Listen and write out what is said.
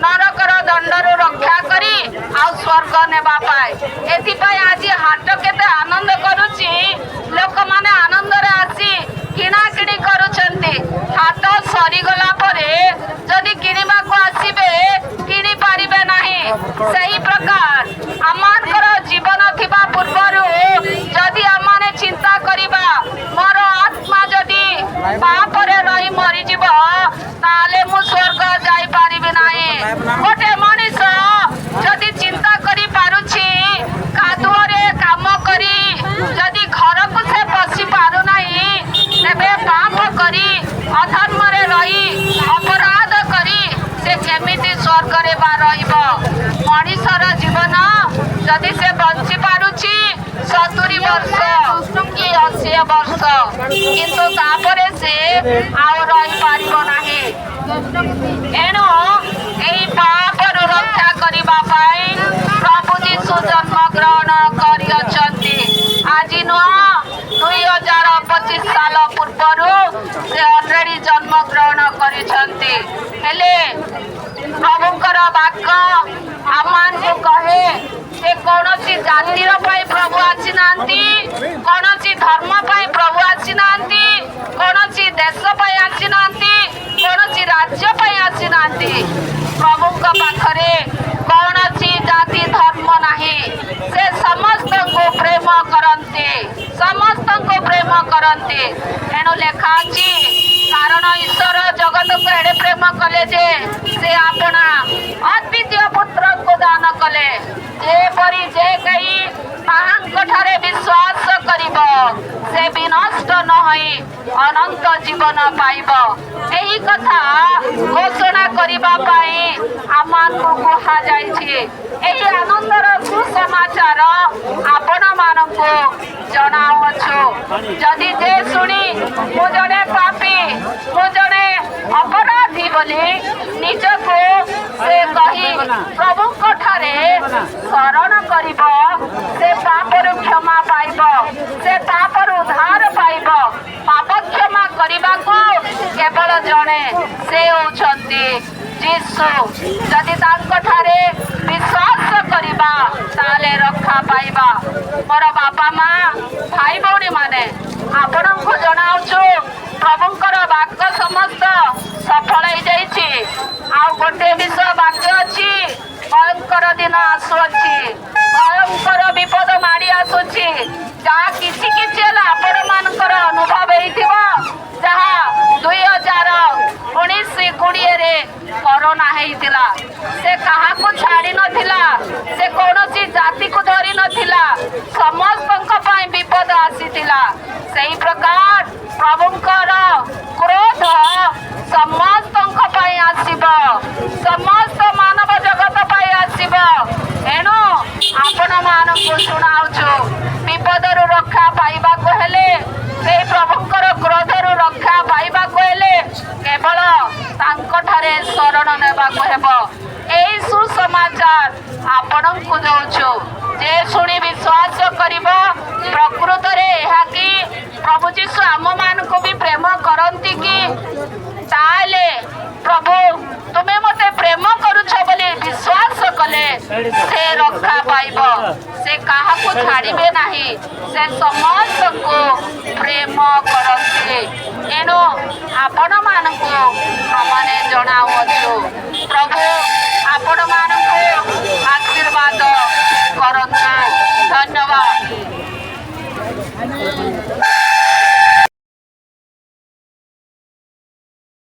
नरकर दंडरू रक्षा करी स्वर्ग नेबा पाए एथिपाई आज हाट केते आनंद करुची लोक माने आनंद रे आसी किना किणी करूछंती हाट सरी गला परे जदि किनिबा को आसीबे किनी पारिबे नाही सही प्रकार आमानकर जीवन थिबा पूर्वरु जदि आमाने चिंता करिबा मोर आत्मा जदि पाप रे रही मरि जीव ताले मु स्वर्ग जाई पारिबे नाही गोटे मनीष जदि चिंता करी पारुछि कादुअरे काम करी जदि घर को से पसी पारु नाही तेबे पाप करी अधर्म रे रही अपराध करी से केमिति स्वर्ग रे बा रहिबो मनीषर जीवन जदि से बंची पारुछि 70 वर्ष कि 80 वर्ष किंतु तापरे से आउ रही पारिबो नाही एणु एई पापरु रक्षा करिबा पाई प्रभु जीशु जन्म ग्रहण करियछंती आज नुआ 2025 साल पूर्वरु से ऑलरेडी जन्म ग्रहण करिछंती हेले प्रभुकर वाक्य आमान को कहे से कौनसी जातिर पाई प्रभु आसी नांती कौनसी धर्म पाई प्रभु आसी नांती कौनसी देश पाई आसी नांती कौनसी राज्य पाई आसी नांती प्रभु का पाखरे कौनसी जाति धर्म नहीं से समस्त को प्रेम करते समस्त को प्रेम करते एणु लेखा अछि कारण ईश्वर जगत को एडे प्रेम कले जे से अपना अद्वितीय पुत्र को दान कले जेपरी जे कई ताहांकठारे विश्वास करिबो से विनष्ट न होई अनंत जीवन पाइबो एही कथा घोषणा करिबा पाई आमान को कहा जाय छी एही आनंदर सुसमाचार आपण मानको जणावछु जदि जे सुनी मु जने पापी मु जने अपराधी बोली निजको से कही प्रभु कठारे शरण करिब से पापर क्षमा पाइब से पापर उद्धार पाइब पाप क्षमा करने को केवल जड़े से होउछंती जीशु जदि तांकठारे विश्वास करिबा ताले रक्षा पाइबा मोर बापा माँ भाई भौणी माने आपण को जनाउछु प्रभुंकर वाक्य समस्त सफल हो जाइछि आउ गोटे विषय वाक्य अछि भयंकर दिन आसुअछि भयंकर विपद माड़ी आसुछि जहाँ किछि किछि हेला आपण मानकर अनुभव हेइथिबो जहाँ 2019-20 रे कोरोना हेइतिला से कहा को छाड़ी नथिला से कोनोसी जाति को धरी नथिला समस्तक पई विपद आसीतिला सही प्रकार प्रभुंकर क्रोध समस्तक पई आसीबो समस्त मानव जगत पई आसीबो एणु आपण मानकु सुनाउछु विपदरु रक्षा पाइबा को हेले से प्रभुंकर क्रोधरु रक्षा पाइबा को हेले केवल तांकठारे शरण नेबा को हेबो एई सुसमाचार आपण को दउछु जे सुनी विश्वास करिबो प्रकृत रे एहा कि प्रभु जीशु आम मान को भी प्रेम करंती कि ताले प्रभु तुमे मते प्रेम करूछ बोली विश्वास कले से रक्षा पाइब से काहा को छाड़िबे नाही से समस्त को प्रेम करते एनो आपण मान को हमने जणावछु प्रभु आपण मान को आशीर्वाद करंतु धन्यवाद।